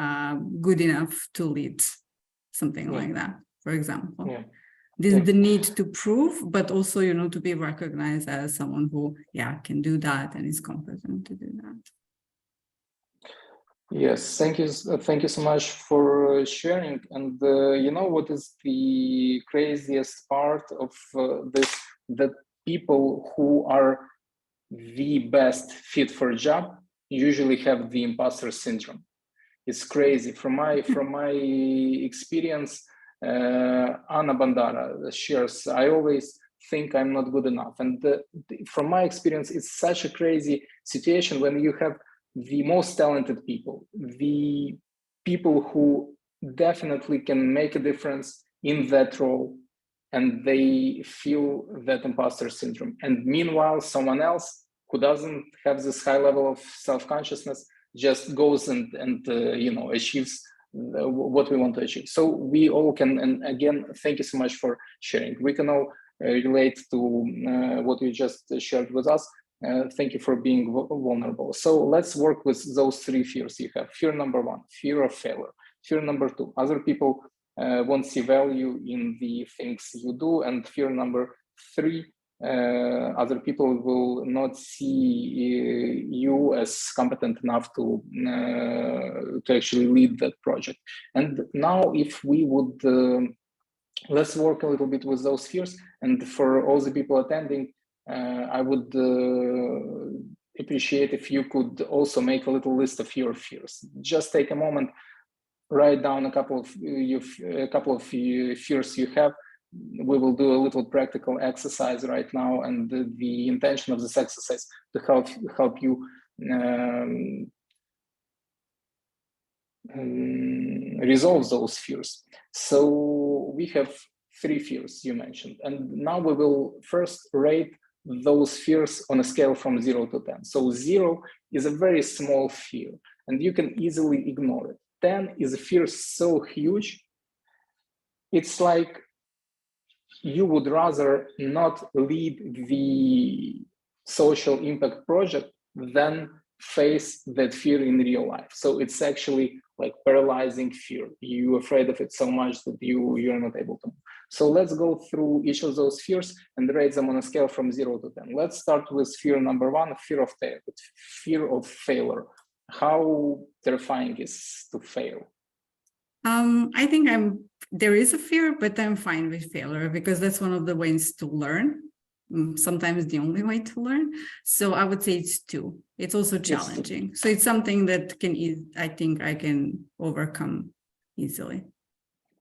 good enough to lead, something like that, for example. The need to prove, but also, to be recognized as someone who, can do that and is competent to do that. Yes, thank you so much for sharing. And what is the craziest part of this? That people who are the best fit for a job usually have the imposter syndrome. It's crazy. From my experience, Anna Bandara shares, I always think I'm not good enough. And from my experience, it's such a crazy situation when you have the most talented people, the people who definitely can make a difference in that role, and they feel that imposter syndrome. And meanwhile, someone else who doesn't have this high level of self-consciousness just goes and achieves what we want to achieve. So we all can, and again, thank you so much for sharing. We can all relate to what you just shared with us. Thank you for being vulnerable. So let's work with those three fears you have. Fear number one, fear of failure. Fear number two, other people won't see value in the things you do. And fear number three, other people will not see you as competent enough to actually lead that project. And now if we would, let's work a little bit with those fears. And for all the people attending, I would appreciate if you could also make a little list of your fears. Just take a moment, write down a couple of fears you have. We will do a little practical exercise right now, and the intention of this exercise to help you resolve those fears. So we have three fears you mentioned, and now we will first rate those fears on a scale from 0 to 10. So 0 is a very small fear, and you can easily ignore it. 10 is a fear so huge, it's like you would rather not lead the social impact project than face that fear in real life. So it's actually like paralyzing fear. You're afraid of it so much that you're not able to move. So let's go through each of those fears and rate them on a scale from 0 to 10. Let's start with fear number one, fear of failure. How terrifying is to fail? I think there is a fear, but I'm fine with failure because that's one of the ways to learn. Sometimes the only way to learn. So I would say it's 2. It's also challenging. So it's something that I think I can overcome easily.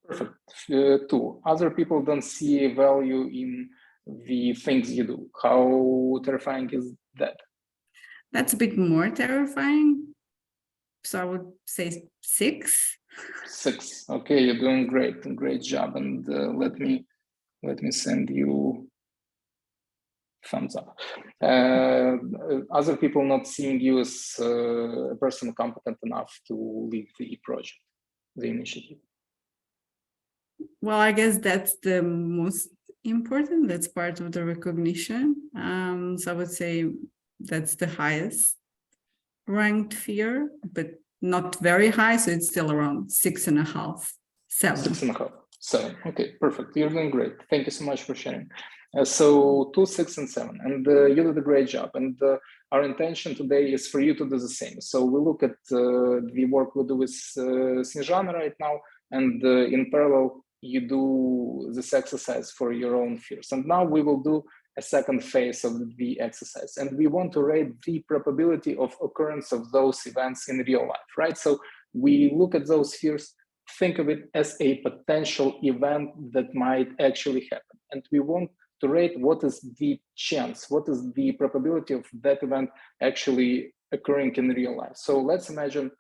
Perfect. 2. Other people don't see value in the things you do. How terrifying is that? That's a bit more terrifying. So I would say 6. 6. Okay, you're doing great job. And let me send you thumbs up. Other people not seeing you as a person competent enough to lead the project, the initiative. Well, I guess that's the most important. That's part of the recognition. So I would say that's the highest ranked fear, but not very high. So it's still around 6.5, 7. 6.5, 7. Okay, perfect. You're doing great. Thank you so much for sharing. So 2, 6, and 7, and you did a great job. And our intention today is for you to do the same. So we look at the work we do with Snezhana right now, and in parallel, you do this exercise for your own fears. And now we will do a second phase of the exercise. And we want to rate the probability of occurrence of those events in real life, right? So we look at those fears, think of it as a potential event that might actually happen. And we want to rate what is the chance, what is the probability of that event actually occurring in real life. So let's imagine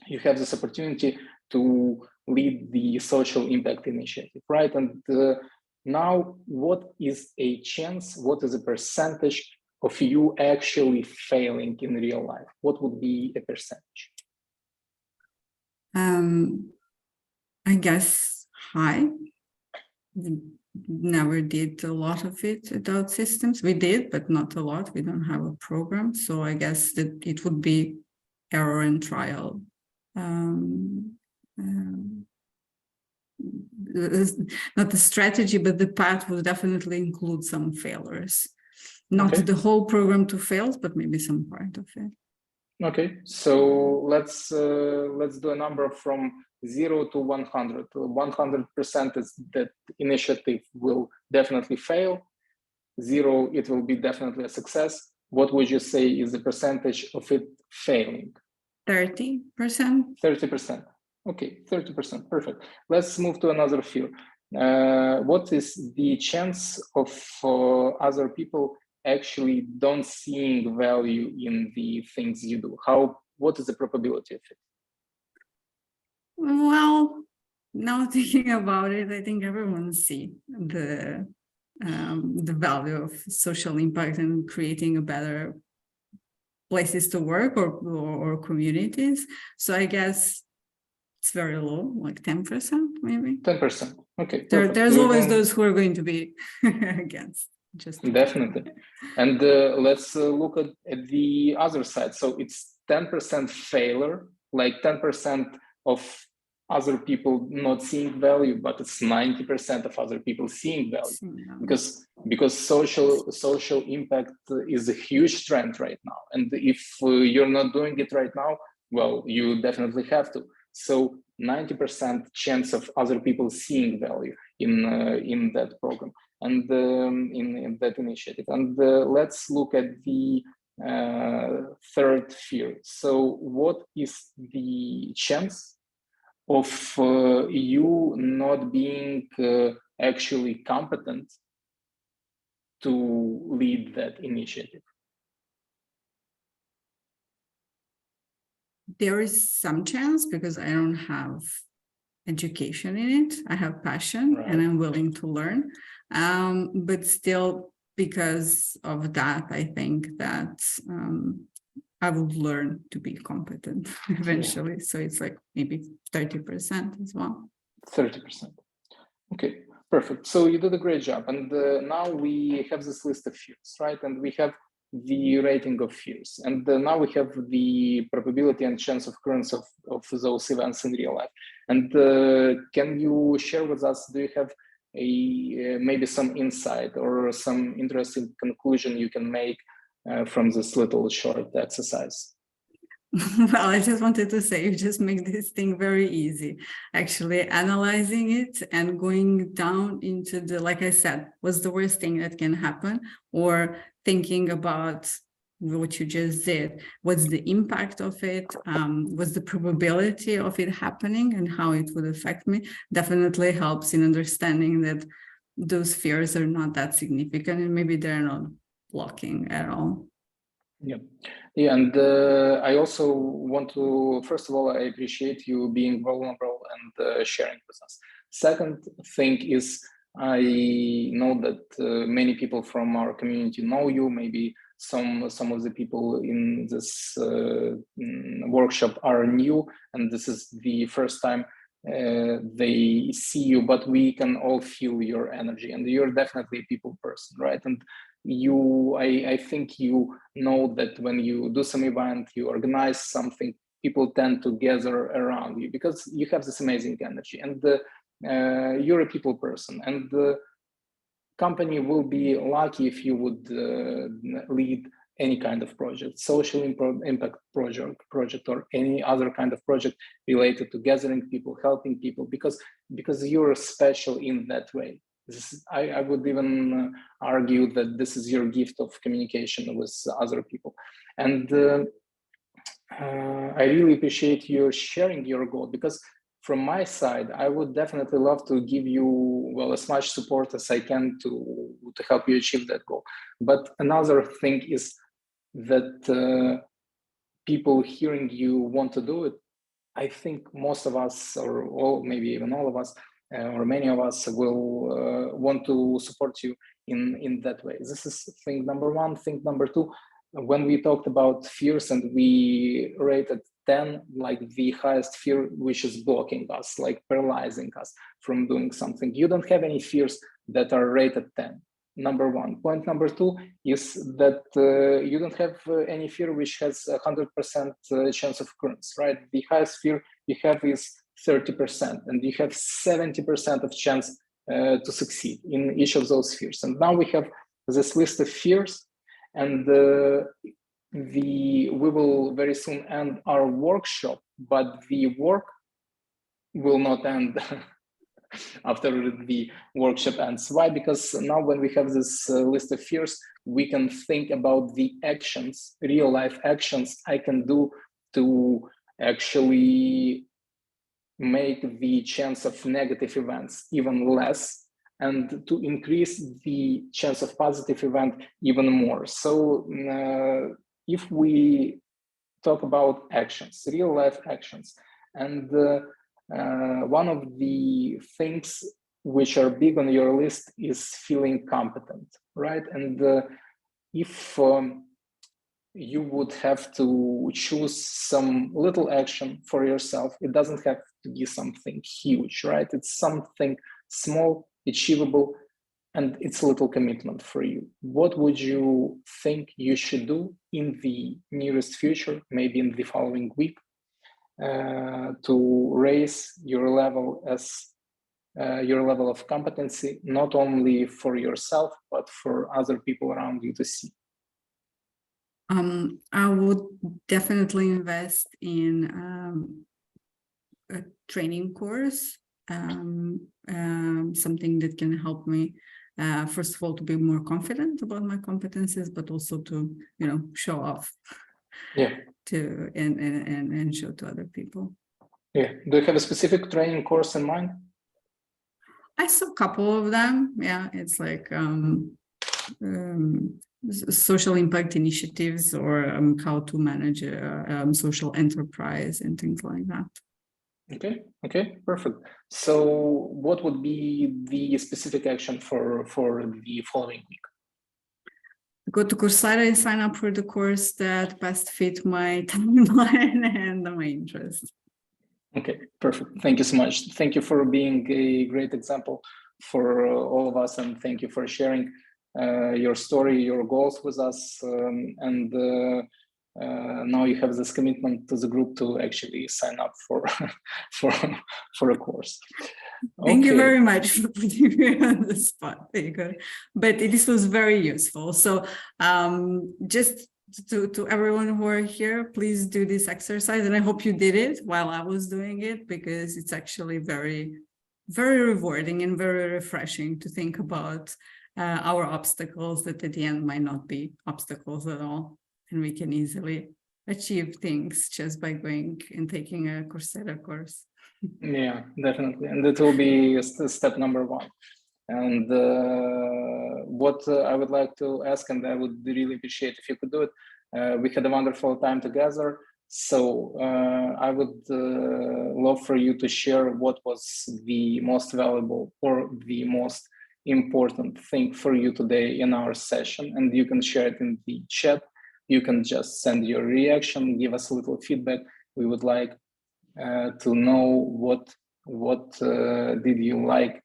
you have this opportunity to lead the social impact initiative, right? And now what is a chance, what is a percentage of you actually failing in real life? What would be a percentage? I guess high. We never did a lot of it at OutSystems. We did, but not a lot. We don't have a program. So I guess that it would be error and trial. Not the strategy, but the path will definitely include some failures. Not the whole program to fail, but maybe some part of it. Okay, so let's do a number from 0 to 100. 100% is that initiative will definitely fail. 0, it will be definitely a success. What would you say is the percentage of it failing? 30%. 30%. Okay, 30%. Perfect. Let's move to another field. What is the chance of other people actually don't seeing value in the things you do? What is the probability of it? Well, now thinking about it, I think everyone see the value of social impact and creating a better places to work or communities. So I guess it's very low, like 10%, maybe. 10%. Okay. There's always those who are going to be against. Definitely. And let's look at the other side. So it's 10% failure, like 10% of other people not seeing value, but it's 90% of other people seeing value. Because social impact is a huge trend right now. And if you're not doing it right now, well, you definitely have to. So 90% chance of other people seeing value in that program and in that initiative. And let's look at the third fear. So what is the chance of you not being actually competent to lead that initiative? There is some chance because I don't have education in it. I have passion and I'm willing to learn. But still, because of that, I think that I would learn to be competent eventually. So it's like maybe 30% as well. 30%. Okay, perfect. So you did a great job. And now we have this list of fears, right? And we have the rating of fears. And now we have the probability and chance of occurrence of those events in real life. And can you share with us, do you have maybe some insight or some interesting conclusion you can make from this little short exercise? Well, I just wanted to say, you just make this thing very easy. Actually analyzing it and going down into the, like I said, what's the worst thing that can happen? Or thinking about what you just did. What's the impact of it? What's the probability of it happening and how it would affect me? Definitely helps in understanding that those fears are not that significant and maybe they're not blocking at all. Yeah, and I also want to, first of all, I appreciate you being vulnerable and sharing with us. Second thing is, I know that many people from our community know you. Maybe some of the people in this workshop are new, and this is the first time they see you, but we can all feel your energy, and you're definitely a people person, right? And I think you know that when you do some event, you organize something, people tend to gather around you because you have this amazing energy, and you're a people person, and the company will be lucky if you would lead any kind of project, social impact project, or any other kind of project related to gathering people, helping people, because you're special in that way. I would even argue that this is your gift of communication with other people. And I really appreciate you sharing your goal, because from my side, I would definitely love to give you, well, as much support as I can to help you achieve that goal. But another thing is that people hearing you want to do it. I think most of us, or all, maybe even all of us, or many of us will want to support you in that way. This is thing number one. Thing number two, when we talked about fears and we rated 10, like the highest fear, which is blocking us, like paralyzing us from doing something. You don't have any fears that are rated 10. Number one. Point number two is that you don't have any fear which has 100% chance of occurrence, right? The highest fear you have is 30%, and you have 70% of chance to succeed in each of those fears. And now we have this list of fears, and we will very soon end our workshop, but the work will not end after the workshop ends. Why? Because now when we have this list of fears, we can think about the actions, real life actions I can do to actually make the chance of negative events even less, and to increase the chance of positive event even more. So if we talk about actions, real life actions, and one of the things which are big on your list is feeling competent, right? And if you would have to choose some little action for yourself, it doesn't have to be something huge, right? It's something small, achievable, and it's a little commitment for you. What would you think you should do in the nearest future, maybe in the following week, to raise your level of competency, not only for yourself, but for other people around you to see? I would definitely invest in a training course, something that can help me, first of all, to be more confident about my competencies, but also to, show off. Yeah. And show to other people. Yeah. Do you have a specific training course in mind? I saw a couple of them. Yeah, it's like social impact initiatives, or how to manage a social enterprise and things like that. Okay, perfect. So what would be the specific action for the following week? Go to Coursera and sign up for the course that best fit my timeline and my interest. Okay, perfect. Thank you so much. Thank you for being a great example for all of us, and thank you for sharing your story, your goals with us, and now you have this commitment to the group to actually sign up for a course. Thank you very much for putting me on the spot, Igor. But this was very useful. So just to everyone who are here, please do this exercise. And I hope you did it while I was doing it, because it's actually very, very rewarding and very refreshing to think about our obstacles that at the end might not be obstacles at all. And we can easily achieve things just by going and taking a Coursera course. Yeah, definitely. And it will be step number one. And what I would like to ask, and I would really appreciate if you could do it, we had a wonderful time together. So I would love for you to share what was the most valuable or the most important thing for you today in our session. And you can share it in the chat. You can just send your reaction, give us a little feedback. We would like to know what did you like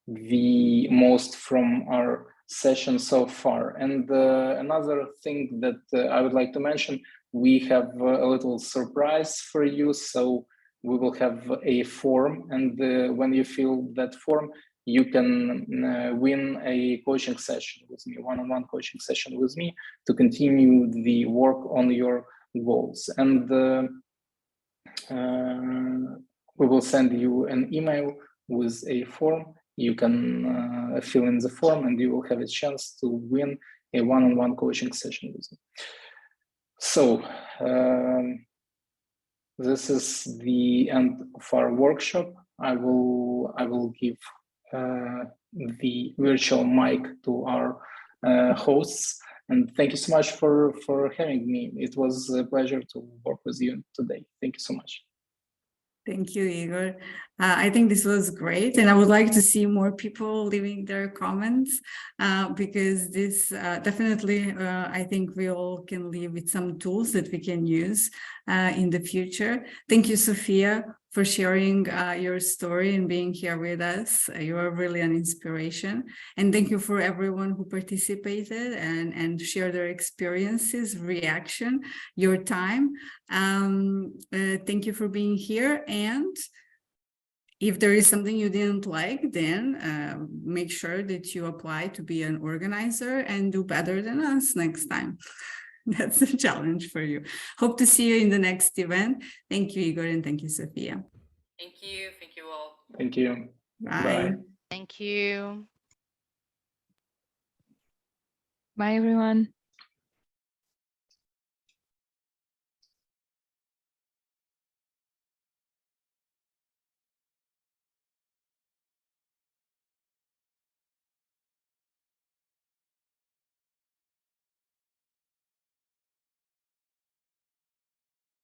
the most from our session so far. And another thing that I would like to mention, we have a little surprise for you. So we will have a form, and when you fill that form, you can win a coaching session with me, one-on-one coaching session with me, to continue the work on your goals. And we will send you an email with a form. You can fill in the form, and you will have a chance to win a one-on-one coaching session with me. So this is the end of our workshop. I will give the virtual mic to our hosts, and thank you so much for having me. It was a pleasure to work with you today. Thank you so much. Thank you, Igor. I think this was great, and I would like to see more people leaving their comments because this definitely, I think we all can leave with some tools that we can use in the future. Thank you, Sofia, for sharing your story and being here with us. You are really an inspiration. And thank you for everyone who participated and shared their experiences, reaction, your time. Thank you for being here. And if there is something you didn't like, then make sure that you apply to be an organizer and do better than us next time. That's a challenge for you. Hope to see you in the next event. Thank you, Igor, and thank you, Sofia. Thank you. Thank you all. Thank you. Bye. Bye. Thank you. Bye, everyone.